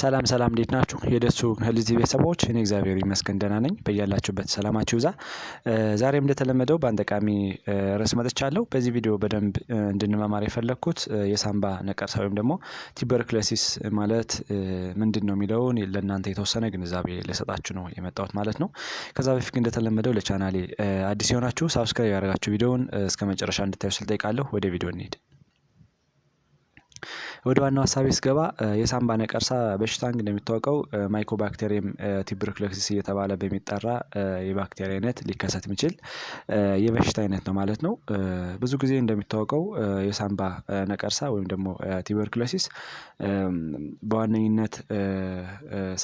ሰላም ሰላም እንዴት ናችሁ? የደሱ ሄልዝ ቤተሰቦች እኔ እግዚአብሔር ይመስገን ደህና ነኝ። በያላችሁበት ሰላማችሁ ይብዛ። ዛሬም እንደተለመደው በአንድ ጠቃሚ ርዕስ መጥቻለሁ። በዚህ ቪዲዮ በደንብ እንድንማማር የፈለኩት የሳምባ ነቀርሳ ወይም ደግሞ ቱበርኩሎሲስ ማለት ምንድነው የሚለውን ለእናንተ የተወሰነ ግንዛቤ ልሰጣችሁ ነው የመጣሁት ማለት ነው። ከዛ በፊት እንደተለመደው ለቻናሌ አዲስ የሆናችሁ ሳብስክራይብ ያደረጋችሁ ቪዲዮውን እስከመጨረሻ እንድታዩ ስል ጠይቃለሁ። ወደ ቪዲዮ እንሂድ። ወደ ዋናው ሀሳቤ ስገባ የሳምባ ነቀርሳ በሽታ እንደሚታወቀው ማይኮባክቴሪየም ቱበርኩሎሲስ እየተባለ በሚጠራ የባክቴሪያ አይነት ሊከሰት የሚችል የበሽታ አይነት ነው ማለት ነው። ብዙ ጊዜ እንደሚታወቀው የሳምባ ነቀርሳ ወይም ደግሞ ቱበርኩሎሲስ በዋነኝነት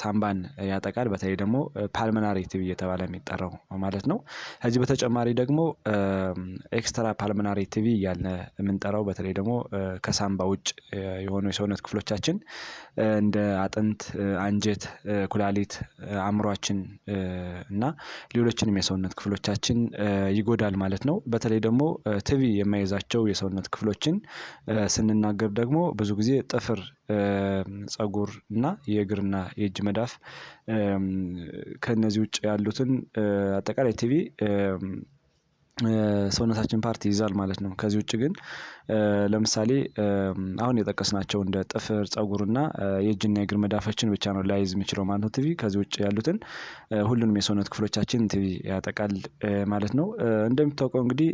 ሳምባን ያጠቃል። በተለይ ደግሞ ፓልመናሪ ቲቢ እየተባለ የሚጠራው ማለት ነው። ከዚህ በተጨማሪ ደግሞ ኤክስትራ ፓልመናሪ ቲቢ እያልን የምንጠራው በተለይ ደግሞ ከሳምባ ውጭ የሆኑ የሰውነት ክፍሎቻችን እንደ አጥንት፣ አንጀት፣ ኩላሊት፣ አእምሯችን እና ሌሎችንም የሰውነት ክፍሎቻችን ይጎዳል ማለት ነው። በተለይ ደግሞ ቲቢ የማይዛቸው የሰውነት ክፍሎችን ስንናገር ደግሞ ብዙ ጊዜ ጥፍር፣ ፀጉር እና የእግርና የእጅ መዳፍ ከነዚህ ውጭ ያሉትን አጠቃላይ ቲቢ ሰውነታችን ፓርት ይይዛል ማለት ነው። ከዚህ ውጭ ግን ለምሳሌ አሁን የጠቀስናቸው እንደ ጥፍር፣ ፀጉርና የእጅና የእግር መዳፎችን ብቻ ነው ላይዝ የሚችለው ማለት ነው ቲቢ። ከዚህ ውጭ ያሉትን ሁሉንም የሰውነት ክፍሎቻችን ቲቢ ያጠቃል ማለት ነው። እንደሚታወቀው እንግዲህ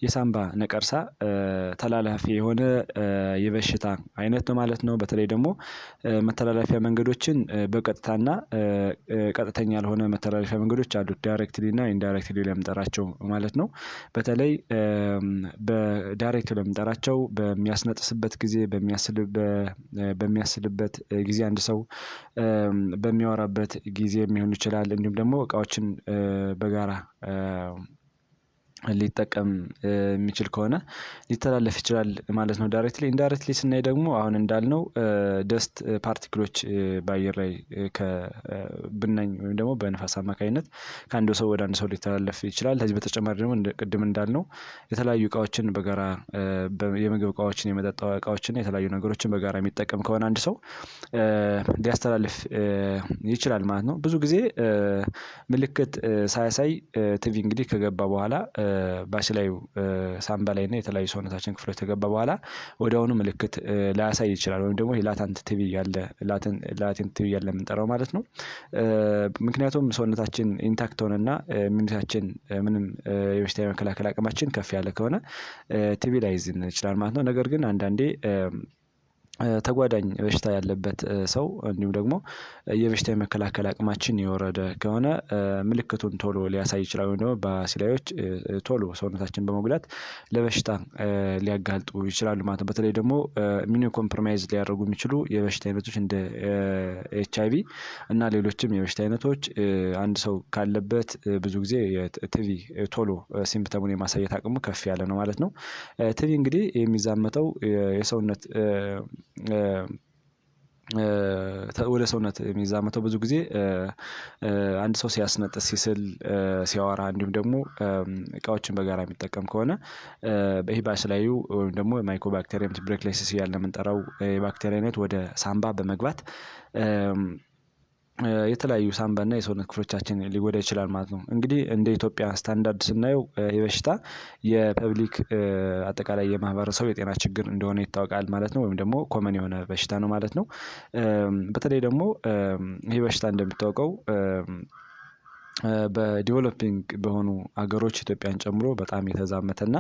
የሳምባ ነቀርሳ ተላላፊ የሆነ የበሽታ አይነት ነው ማለት ነው። በተለይ ደግሞ መተላለፊያ መንገዶችን በቀጥታና ቀጥተኛ ያልሆነ መተላለፊያ መንገዶች አሉት። ዳይሬክትሊ እና ኢንዳይሬክትሊ ለምንጠራቸው ማለት ነው። በተለይ በዳይሬክት ለምንጠራቸው በሚያስነጥስበት ጊዜ በሚያስልበት ጊዜ አንድ ሰው በሚያወራበት ጊዜ ሊሆን ይችላል። እንዲሁም ደግሞ እቃዎችን በጋራ ሊጠቀም የሚችል ከሆነ ሊተላለፍ ይችላል ማለት ነው። ዳይሬክትሊ ኢንዳይሬክትሊ ስናይ ደግሞ አሁን እንዳልነው ደስት ፓርቲክሎች በአየር ላይ ከብናኝ ወይም ደግሞ በንፋስ አማካኝነት ከአንድ ሰው ወደ አንድ ሰው ሊተላለፍ ይችላል። ከዚህ በተጨማሪ ደግሞ ቅድም እንዳልነው የተለያዩ እቃዎችን በጋራ የምግብ እቃዎችን፣ የመጠጥ እቃዎችን፣ የተለያዩ ነገሮችን በጋራ የሚጠቀም ከሆነ አንድ ሰው ሊያስተላልፍ ይችላል ማለት ነው። ብዙ ጊዜ ምልክት ሳያሳይ ቲቢ እንግዲህ ከገባ በኋላ ባሲላዩ ሳምባ ላይ እና የተለያዩ ሰውነታችን ክፍሎች ከገባ በኋላ ወዲያውኑ ምልክት ላያሳይ ይችላል። ወይም ደግሞ ላተንት ቲቢ ያለ ላቴንት ቲቢ ያለ የምንጠራው ማለት ነው። ምክንያቱም ሰውነታችን ኢንታክት ሆነና ኢሚዩኒቲያችን ምንም የበሽታ የመከላከል አቅማችን ከፍ ያለ ከሆነ ቲቢ ላይዝን ይችላል ማለት ነው። ነገር ግን አንዳንዴ ተጓዳኝ በሽታ ያለበት ሰው እንዲሁም ደግሞ የበሽታ የመከላከል አቅማችን የወረደ ከሆነ ምልክቱን ቶሎ ሊያሳይ ይችላል። ወይም ደግሞ ባሲላዮች ቶሎ ሰውነታችን በመጉዳት ለበሽታ ሊያጋልጡ ይችላሉ ማለት ነው። በተለይ ደግሞ ኢሚዩኖ ኮምፕሮማይዝ ሊያደርጉ የሚችሉ የበሽታ አይነቶች እንደ ኤችአይቪ እና ሌሎችም የበሽታ አይነቶች አንድ ሰው ካለበት ብዙ ጊዜ ቲቢ ቶሎ ሲምፕተሙን የማሳየት አቅሙ ከፍ ያለ ነው ማለት ነው። ቲቢ እንግዲህ የሚዛመተው የሰውነት ወደ ሰውነት የሚዛመተው ብዙ ጊዜ አንድ ሰው ሲያስነጥስ፣ ሲስል፣ ሲያወራ እንዲሁም ደግሞ እቃዎችን በጋራ የሚጠቀም ከሆነ ይህ ባሲላዩ ወይም ደግሞ ማይኮባክቴሪየም ቱበርኩሎሲስ እያልን የምንጠራው የባክቴሪያ አይነት ወደ ሳምባ በመግባት የተለያዩ ሳምባና የሰውነት ክፍሎቻችን ሊጎዳ ይችላል ማለት ነው። እንግዲህ እንደ ኢትዮጵያ ስታንዳርድ ስናየው የበሽታ የፐብሊክ አጠቃላይ የማህበረሰቡ የጤና ችግር እንደሆነ ይታወቃል ማለት ነው። ወይም ደግሞ ኮመን የሆነ በሽታ ነው ማለት ነው። በተለይ ደግሞ ይህ በሽታ እንደሚታወቀው በዲቨሎፒንግ በሆኑ ሀገሮች ኢትዮጵያን ጨምሮ በጣም የተዛመተና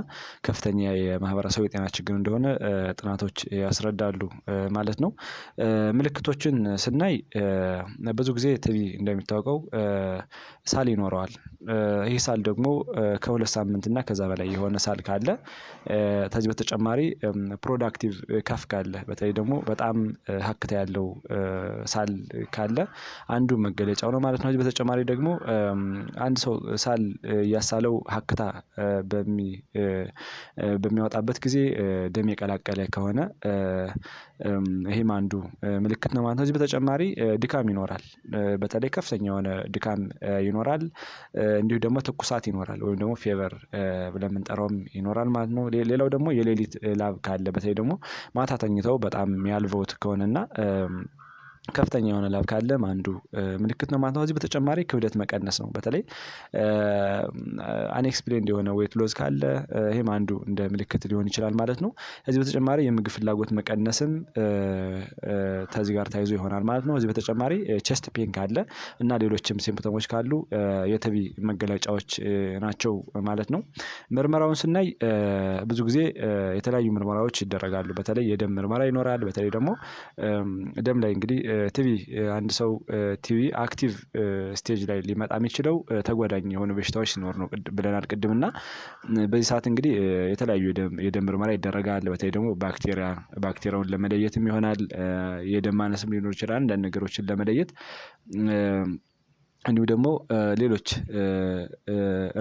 ከፍተኛ የማህበረሰቡ የጤና ችግር እንደሆነ ጥናቶች ያስረዳሉ ማለት ነው። ምልክቶችን ስናይ ብዙ ጊዜ ቲቢ እንደሚታወቀው ሳል ይኖረዋል። ይህ ሳል ደግሞ ከሁለት ሳምንት እና ከዛ በላይ የሆነ ሳል ካለ ከዚህ በተጨማሪ ፕሮዳክቲቭ ከፍ ካለ በተለይ ደግሞ በጣም ሀክታ ያለው ሳል ካለ አንዱ መገለጫው ነው ማለት ነው። ከዚህ በተጨማሪ ደግሞ አንድ ሰው ሳል እያሳለው ሀክታ በሚያወጣበት ጊዜ ደም የቀላቀለ ከሆነ ይሄም አንዱ ምልክት ነው ማለት ነው። ከዚህ በተጨማሪ ድካም ይኖራል። በተለይ ከፍተኛ የሆነ ድካም ይኖራል። እንዲሁ ደግሞ ትኩሳት ይኖራል ወይም ደግሞ ፌቨር ብለን የምንጠራውም ይኖራል ማለት ነው። ሌላው ደግሞ የሌሊት ላብ ካለ በተለይ ደግሞ ማታ ተኝተው በጣም የሚያልበውት ከሆነና ከፍተኛ የሆነ ላብ ካለም አንዱ ምልክት ነው ማለት ነው። ከዚህ በተጨማሪ ክብደት መቀነስ ነው። በተለይ አንኤክስፕሌንድ የሆነ ዌት ሎዝ ካለ ይሄም አንዱ እንደ ምልክት ሊሆን ይችላል ማለት ነው። ከዚህ በተጨማሪ የምግብ ፍላጎት መቀነስም ከዚህ ጋር ተያይዞ ይሆናል ማለት ነው። ከዚህ በተጨማሪ ቸስት ፔን ካለ እና ሌሎችም ሲምፕተሞች ካሉ የቲቢ መገለጫዎች ናቸው ማለት ነው። ምርመራውን ስናይ ብዙ ጊዜ የተለያዩ ምርመራዎች ይደረጋሉ። በተለይ የደም ምርመራ ይኖራል። በተለይ ደግሞ ደም ላይ እንግዲህ ቲቢ አንድ ሰው ቲቢ አክቲቭ ስቴጅ ላይ ሊመጣ የሚችለው ተጓዳኝ የሆኑ በሽታዎች ሲኖር ነው ብለናል ቅድም እና በዚህ ሰዓት እንግዲህ የተለያዩ የደም ምርመራ ይደረጋል። በተለይ ደግሞ ባክቴሪያውን ለመለየትም ይሆናል። የደም ማነስም ሊኖር ይችላል። አንዳንድ ነገሮችን ለመለየት እንዲሁ ደግሞ ሌሎች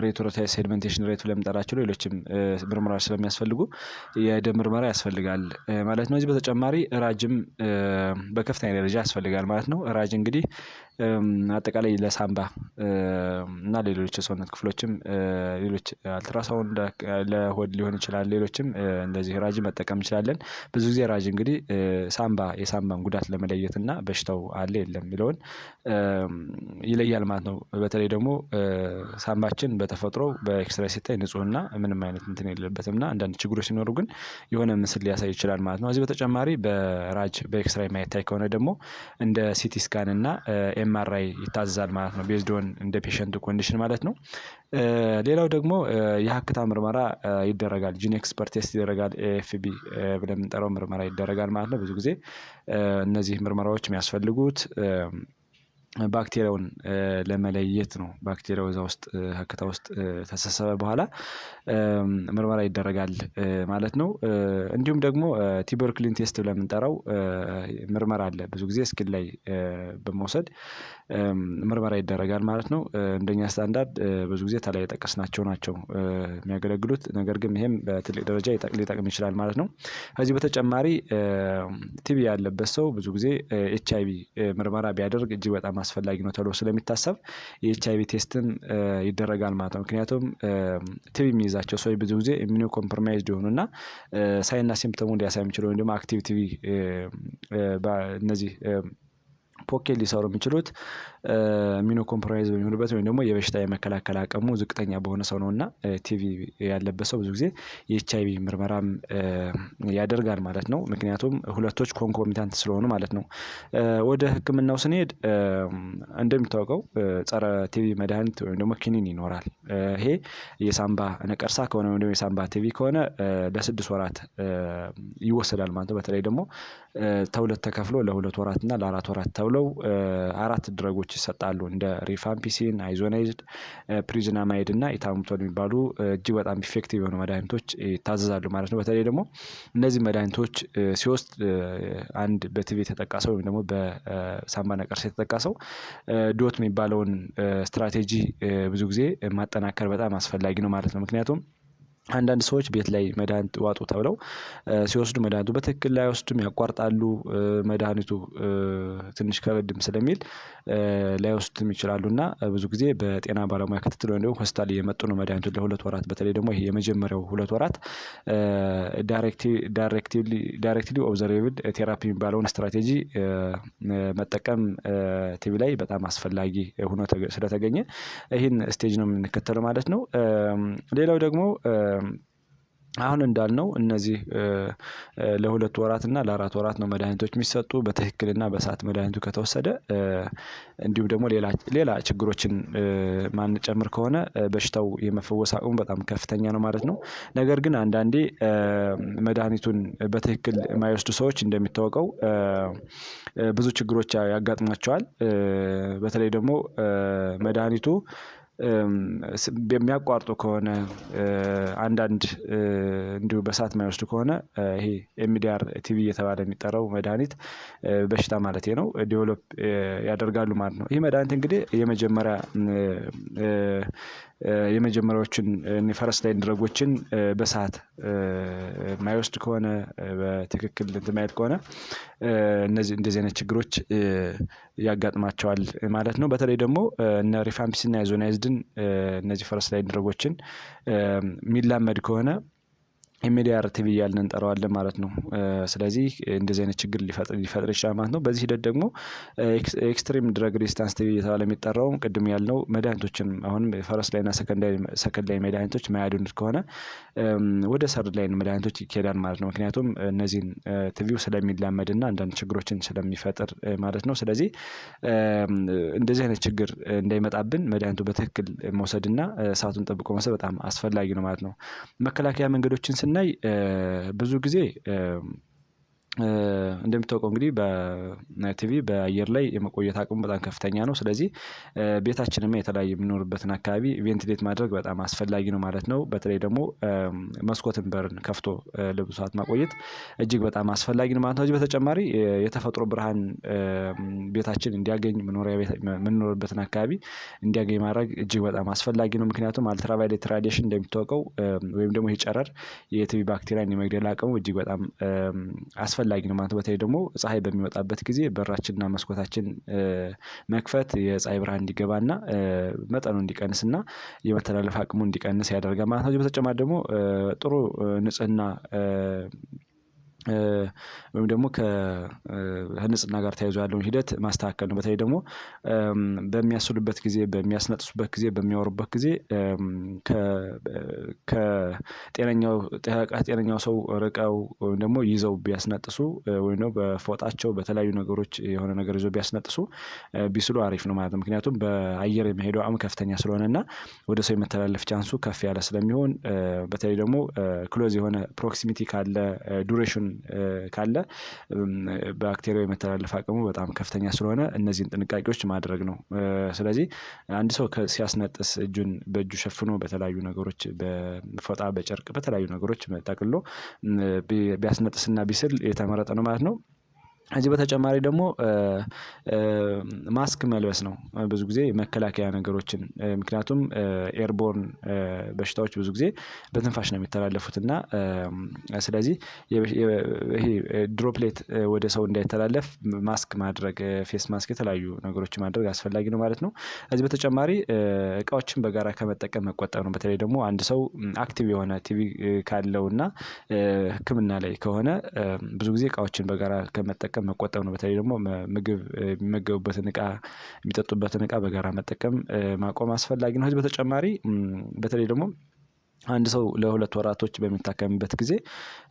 ሬትሮሳይት ሴድመንቴሽን ሬት ብለን የምንጠራቸው ሌሎችም ምርመራዎች ስለሚያስፈልጉ የደም ምርመራ ያስፈልጋል ማለት ነው። ከዚህ በተጨማሪ ራጅም በከፍተኛ ደረጃ ያስፈልጋል ማለት ነው። ራጅ እንግዲህ አጠቃላይ ለሳምባ እና ለሌሎች የሰውነት ክፍሎችም ሌሎች አልትራሳውንድ ለሆድ ሊሆን ይችላል። ሌሎችም እንደዚህ ራጅ መጠቀም እንችላለን። ብዙ ጊዜ ራጅ እንግዲህ የሳምባን ጉዳት ለመለየት እና በሽታው አለ የለም የሚለውን ይለያል ማለት ነው። በተለይ ደግሞ ሳምባችን በተፈጥሮ በኤክስሬይ ሲታይ ንፁህና ምንም አይነት እንትን የሌለበትም እና አንዳንድ ችግሮች ሲኖሩ ግን የሆነ ምስል ሊያሳይ ይችላል ማለት ነው። ከዚህ በተጨማሪ በራጅ በኤክስሬይ የማይታይ ከሆነ ደግሞ እንደ ሲቲ ስካን እና ኤምአርአይ ይታዘዛል ማለት ነው። ቤዝድ ኦን እንደ ፔሸንቱ ኮንዲሽን ማለት ነው። ሌላው ደግሞ የሀክታ ምርመራ ይደረጋል። ጂን ኤክስፐርት ቴስት ይደረጋል። ኤኤፍቢ ብለን የምንጠራው ምርመራ ይደረጋል ማለት ነው። ብዙ ጊዜ እነዚህ ምርመራዎች የሚያስፈልጉት ባክቴሪያውን ለመለየት ነው። ባክቴሪያው እዛ ውስጥ ሀክታ ውስጥ ተሰበሰበ በኋላ ምርመራ ይደረጋል ማለት ነው። እንዲሁም ደግሞ ቱበርኩሊን ቴስት ብለን የምንጠራው ምርመራ አለ። ብዙ ጊዜ ስኪን ላይ በመውሰድ ምርመራ ይደረጋል ማለት ነው። እንደኛ ስታንዳርድ ብዙ ጊዜ ከላይ የጠቀስናቸው ናቸው የሚያገለግሉት። ነገር ግን ይሄም በትልቅ ደረጃ ሊጠቅም ይችላል ማለት ነው። ከዚህ በተጨማሪ ቲቢ ያለበት ሰው ብዙ ጊዜ ኤችአይቪ ምርመራ ቢያደርግ እጅግ በጣም አስፈላጊ ነው ተብሎ ስለሚታሰብ የኤችአይቪ ቴስትም ይደረጋል ማለት ነው። ምክንያቱም ቲቢ የሚይዛቸው ሰዎች ብዙ ጊዜ ኢሚኖ ኮምፕሮማይዝድ የሆኑና ሳይንና ሲምፕተሙን ሊያሳይ የሚችለው ወይም ደግሞ አክቲቭ ቲቢ እነዚህ ፖኬት ሊሰሩ የሚችሉት ኢሚኖ ኮምፕሮማይዝ በሚሆኑበት ወይም ደግሞ የበሽታ የመከላከል አቅሙ ዝቅተኛ በሆነ ሰው ነው እና ቲቪ ያለበት ሰው ብዙ ጊዜ የኤችአይቪ ምርመራም ያደርጋል ማለት ነው። ምክንያቱም ሁለቶች ኮንኮሚታንት ስለሆኑ ማለት ነው። ወደ ሕክምናው ስንሄድ እንደሚታወቀው ጸረ ቲቪ መድኃኒት ወይም ደግሞ ኪኒን ይኖራል። ይሄ የሳምባ ነቀርሳ ከሆነ ወይም ደግሞ የሳምባ ቲቪ ከሆነ ለ6 ወራት ይወሰዳል ማለት ነው። በተለይ ደግሞ ተሁለት ተከፍሎ ለ2 ወራት እና ለ4 ወራት ተብለው 4 ድረጎች ይሰጣሉ። እንደ ሪፋምፒሲን፣ አይዞናይዝድ፣ ፕሪዝናማይድ እና ኢታሙቶል የሚባሉ እጅግ በጣም ኢፌክቲቭ የሆኑ መድኃኒቶች ይታዘዛሉ ማለት ነው። በተለይ ደግሞ እነዚህ መድኃኒቶች ሲወስድ አንድ በቲቪ የተጠቃሰው ወይም ደግሞ በሳምባ ነቀርሳ የተጠቃሰው ዶት የሚባለውን ስትራቴጂ ብዙ ጊዜ ማጠናከር በጣም አስፈላጊ ነው ማለት ነው። ምክንያቱም አንዳንድ ሰዎች ቤት ላይ መድኃኒት ዋጡ ተብለው ሲወስዱ መድኃኒቱ በትክክል ላይወስዱም ያቋርጣሉ። መድኃኒቱ ትንሽ ከበድም ስለሚል ላይወስዱም ይችላሉ እና ብዙ ጊዜ በጤና ባለሙያ ክትትል ወይም ደግሞ ሆስፒታል እየመጡ ነው መድኃኒቱን ለ2 ወራት በተለይ ደግሞ ይሄ የመጀመሪያው 2 ወራት ዳይሬክትሊ ኦብዘርቬብል ቴራፒ የሚባለውን ስትራቴጂ መጠቀም ቲቪ ላይ በጣም አስፈላጊ ሆኖ ስለተገኘ ይህን ስቴጅ ነው የምንከተለው ማለት ነው። ሌላው ደግሞ አሁን እንዳልነው እነዚህ ለ2 ወራት እና ለ4 ወራት ነው መድኃኒቶች የሚሰጡ በትክክልና በሰዓት መድኃኒቱ ከተወሰደ እንዲሁም ደግሞ ሌላ ችግሮችን ማንጨምር ከሆነ በሽታው የመፈወስ አቅሙ በጣም ከፍተኛ ነው ማለት ነው። ነገር ግን አንዳንዴ መድኃኒቱን በትክክል የማይወስዱ ሰዎች እንደሚታወቀው ብዙ ችግሮች ያጋጥሟቸዋል። በተለይ ደግሞ መድኃኒቱ የሚያቋርጡ ከሆነ አንዳንድ እንዲሁ በሰዓት የማይወስዱ ከሆነ ይሄ ኤምዲአር ቲቪ እየተባለ የሚጠራው መድኃኒት በሽታ ማለቴ ነው ዴቨሎፕ ያደርጋሉ ማለት ነው። ይህ መድኃኒት እንግዲህ የመጀመሪያዎችን ፈረስት ላይን ድረጎችን በሰዓት የማይወስድ ከሆነ በትክክል እንትን የማይል ከሆነ እንደዚህ አይነት ችግሮች ያጋጥማቸዋል ማለት ነው። በተለይ ደግሞ እነ ሪፋምፒሲን እና አይዞናይዝድን እነዚህ ፈረስት ላይን ድረጎችን የሚላመድ ከሆነ ኤምዲአር ቲቪ እያልን እንጠራዋለን ማለት ነው። ስለዚህ እንደዚህ አይነት ችግር ሊፈጥር ይችላል ማለት ነው። በዚህ ሂደት ደግሞ ኤክስትሪም ድረግ ሬዚስታንስ ቲቪ እየተባለ የሚጠራው ቅድም ያልነው መድኃኒቶችን አሁንም ፈረስ ላይና ሰከንድ ላይ መድኃኒቶች ማያድኑት ከሆነ ወደ ሰርድ ላይን መድኃኒቶች ይኬዳል ማለት ነው። ምክንያቱም እነዚህን ቲቪው ስለሚላመድና አንዳንድ ችግሮችን ስለሚፈጥር ማለት ነው። ስለዚህ እንደዚህ አይነት ችግር እንዳይመጣብን መድኃኒቱ በትክክል መውሰድና ሰዓቱን ጠብቆ መውሰድ በጣም አስፈላጊ ነው ማለት ነው። መከላከያ መንገዶችን ስናይ ብዙ ጊዜ እንደሚታወቀው እንግዲህ በቲቪ በአየር ላይ የመቆየት አቅሙ በጣም ከፍተኛ ነው። ስለዚህ ቤታችንም የተለያየ የምንኖርበትን አካባቢ ቬንቲሌት ማድረግ በጣም አስፈላጊ ነው ማለት ነው። በተለይ ደግሞ መስኮትን በርን ከፍቶ ለብዙ ሰዓት ማቆየት እጅግ በጣም አስፈላጊ ነው ማለት ነው። ከዚህ በተጨማሪ የተፈጥሮ ብርሃን ቤታችን እንዲያገኝ የምንኖርበትን አካባቢ እንዲያገኝ ማድረግ እጅግ በጣም አስፈላጊ ነው። ምክንያቱም አልትራቫዮሌት ራዲዬሽን እንደሚታወቀው ወይም ደግሞ ይሄ ጨረር የቲቪ ባክቴሪያን የመግደል አቅሙ እጅግ በጣም አስፈላጊ ነው ማለት ነው። በተለይ ደግሞ ፀሐይ በሚወጣበት ጊዜ በራችንና መስኮታችን መክፈት የፀሐይ ብርሃን እንዲገባና መጠኑ እንዲቀንስና የመተላለፍ አቅሙ እንዲቀንስ ያደርጋል ማለት ነው። ከዚህ በተጨማሪ ደግሞ ጥሩ ንጽህና ወይም ደግሞ ከንጽህና ጋር ተያይዞ ያለውን ሂደት ማስተካከል ነው። በተለይ ደግሞ በሚያስሉበት ጊዜ በሚያስነጥሱበት ጊዜ በሚያወሩበት ጊዜ ከጤነኛው ሰው ርቀው ወይም ደግሞ ይዘው ቢያስነጥሱ ወይም ደግሞ በፎጣቸው በተለያዩ ነገሮች የሆነ ነገር ይዘው ቢያስነጥሱ ቢስሉ አሪፍ ነው ማለት ነው። ምክንያቱም በአየር የሚሄደው አቅም ከፍተኛ ስለሆነ እና ወደ ሰው የመተላለፍ ቻንሱ ከፍ ያለ ስለሚሆን በተለይ ደግሞ ክሎዝ የሆነ ፕሮክሲሚቲ ካለ ዱሬሽን ካለ ባክቴሪያው የመተላለፍ አቅሙ በጣም ከፍተኛ ስለሆነ እነዚህን ጥንቃቄዎች ማድረግ ነው። ስለዚህ አንድ ሰው ሲያስነጥስ እጁን በእጁ ሸፍኖ በተለያዩ ነገሮች በፎጣ በጨርቅ በተለያዩ ነገሮች ጠቅልሎ ቢያስነጥስና ቢስል የተመረጠ ነው ማለት ነው። ከዚህ በተጨማሪ ደግሞ ማስክ መልበስ ነው። ብዙ ጊዜ መከላከያ ነገሮችን ምክንያቱም ኤርቦርን በሽታዎች ብዙ ጊዜ በትንፋሽ ነው የሚተላለፉት እና ስለዚህ ይሄ ድሮፕሌት ወደ ሰው እንዳይተላለፍ ማስክ ማድረግ ፌስ ማስክ የተለያዩ ነገሮችን ማድረግ አስፈላጊ ነው ማለት ነው። ከዚህ በተጨማሪ እቃዎችን በጋራ ከመጠቀም መቆጠብ ነው። በተለይ ደግሞ አንድ ሰው አክቲቭ የሆነ ቲቪ ካለው እና ሕክምና ላይ ከሆነ ብዙ ጊዜ እቃዎችን በጋራ ከመጠቀም መቆጠብ ነው። በተለይ ደግሞ ምግብ የሚመገቡበትን እቃ የሚጠጡበትን እቃ በጋራ መጠቀም ማቆም አስፈላጊ ነው። ከዚህ በተጨማሪ በተለይ ደግሞ አንድ ሰው ለ2 ወራቶች በሚታከምበት ጊዜ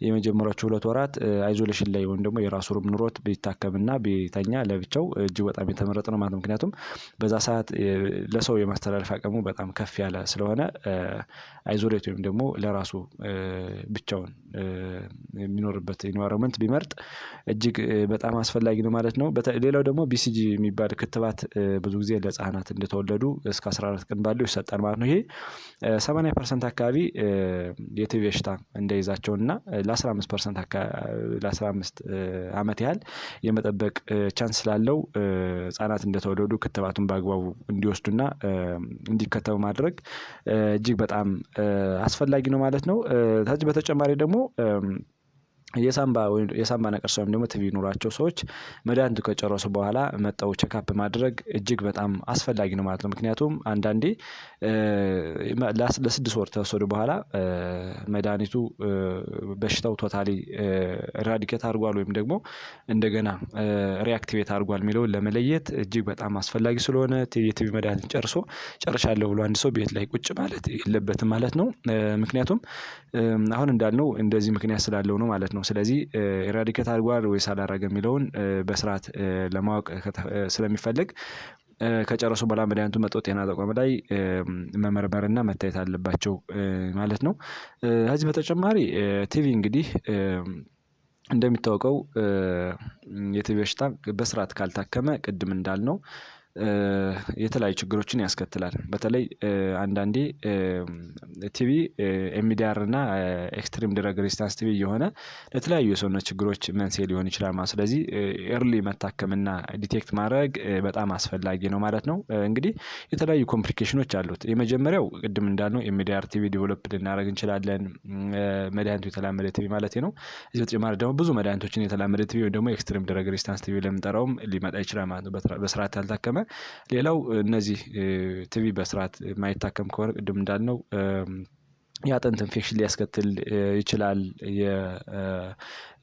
የመጀመሪያዎቹ 2 ወራት አይዞሌሽን ላይ ወይም ደግሞ የራሱ ሩም ኑሮት ቢታከምና ቢተኛ ለብቻው እጅግ በጣም የተመረጠ ነው ማለት ነው። ምክንያቱም በዛ ሰዓት ለሰው የማስተላለፍ አቅሙ በጣም ከፍ ያለ ስለሆነ አይዞሌት ወይም ደግሞ ለራሱ ብቻውን የሚኖርበት ኢንቫይሮመንት ቢመርጥ እጅግ በጣም አስፈላጊ ነው ማለት ነው። ሌላው ደግሞ ቢሲጂ የሚባል ክትባት ብዙ ጊዜ ለህፃናት እንደተወለዱ እስከ 14 ቀን ባለው ይሰጣል ማለት ነው። ይሄ 80% አካባቢ የቲቪ በሽታ እንዳይዛቸውና ለ15 ዓመት ያህል የመጠበቅ ቻንስ ስላለው ህፃናት እንደተወለዱ ክትባቱን በአግባቡ እንዲወስዱና እንዲከተቡ ማድረግ እጅግ በጣም አስፈላጊ ነው ማለት ነው። ከዚህ በተጨማሪ ደግሞ የሳምባ ነቀርሳ ወይም ደግሞ ቲቪ ኖሯቸው ሰዎች መድኃኒቱ ከጨረሱ በኋላ መጠው ቼክአፕ ማድረግ እጅግ በጣም አስፈላጊ ነው ማለት ነው። ምክንያቱም አንዳንዴ ለ6 ወር ተወሰዱ በኋላ መድኃኒቱ በሽታው ቶታሊ ራዲኬት አድርጓል ወይም ደግሞ እንደገና ሪአክቲቬት አድርጓል የሚለውን ለመለየት እጅግ በጣም አስፈላጊ ስለሆነ የቲቪ መድኃኒት ጨርሻለሁ ብሎ አንድ ሰው ቤት ላይ ቁጭ ማለት የለበትም ማለት ነው። ምክንያቱም አሁን እንዳልነው እንደዚህ ምክንያት ስላለው ነው ማለት ነው። ስለዚህ ራዲኬት አድርጓል ወይስ አላደረገም የሚለውን በስርዓት ለማወቅ ስለሚፈልግ ከጨረሱ በኋላ መድኃኒቱን መጥተው ጤና ተቋም ላይ መመርመርና መታየት አለባቸው ማለት ነው። ከዚህ በተጨማሪ ቲቪ እንግዲህ እንደሚታወቀው የቲቪ በሽታ በስርዓት ካልታከመ ቅድም እንዳልነው የተለያዩ ችግሮችን ያስከትላል። በተለይ አንዳንዴ ቲቪ ኤምዲአር እና ኤክስትሪም ድረግ ሬዚስታንስ ቲቪ እየሆነ ለተለያዩ የሰውነት ችግሮች መንስኤ ሊሆን ይችላል ማለት ነው። ስለዚህ ኤርሊ መታከምና ዲቴክት ማድረግ በጣም አስፈላጊ ነው ማለት ነው። እንግዲህ የተለያዩ ኮምፕሊኬሽኖች አሉት። የመጀመሪያው ቅድም እንዳልነው ኤምዲአር ቲቪ ዲቨሎፕ ልናደርግ እንችላለን። መድኃኒቱ የተላመደ ቲቪ ማለት ነው። እዚህ በተጨማሪ ደግሞ ብዙ መድኃኒቶችን የተላመደ ቲቪ ወይ ደግሞ ኤክስትሪም ድረግ ሬዚስታንስ ቲቪ ለምንጠራውም ሊመጣ ይችላል ማለት ነው። በስርዓት ያልታከመ ሌላው እነዚህ ቲቪ በስርዓት የማይታከም ከሆነ ቅድም እንዳልነው የአጥንት ኢንፌክሽን ሊያስከትል ይችላል።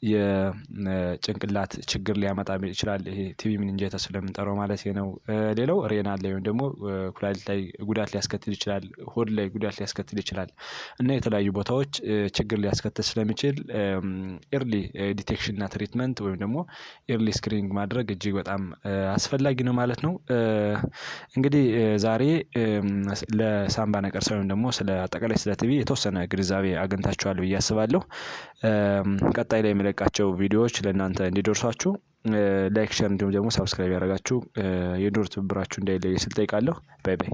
የጭንቅላት ችግር ሊያመጣ ይችላል። ይሄ ቲቢ ሚኒንጃይተስ ስለምንጠራው ማለት ነው። ሌላው ሬናል ላይ ወይም ደግሞ ኩላሊት ላይ ጉዳት ሊያስከትል ይችላል። ሆድ ላይ ጉዳት ሊያስከትል ይችላል እና የተለያዩ ቦታዎች ችግር ሊያስከትል ስለሚችል ኤርሊ ዲቴክሽን እና ትሪትመንት ወይም ደግሞ ኤርሊ ስክሪኒንግ ማድረግ እጅግ በጣም አስፈላጊ ነው ማለት ነው። እንግዲህ ዛሬ ለሳምባ ነቀርሳ ወይም ደግሞ ስለ አጠቃላይ ስለ ቲቢ የተወሰነ ግንዛቤ አግኝታችኋል ብዬ አስባለሁ። ቀጣይ ላይ የሚለቃቸው ቪዲዮዎች ለእናንተ እንዲደርሷችሁ ላይክ፣ ሼር እንዲሁም ደግሞ ሳብስክራይብ ያደረጋችሁ የዶር ትብብራችሁ እንዳይለይ ስል ጠይቃለሁ። ባይ ባይ።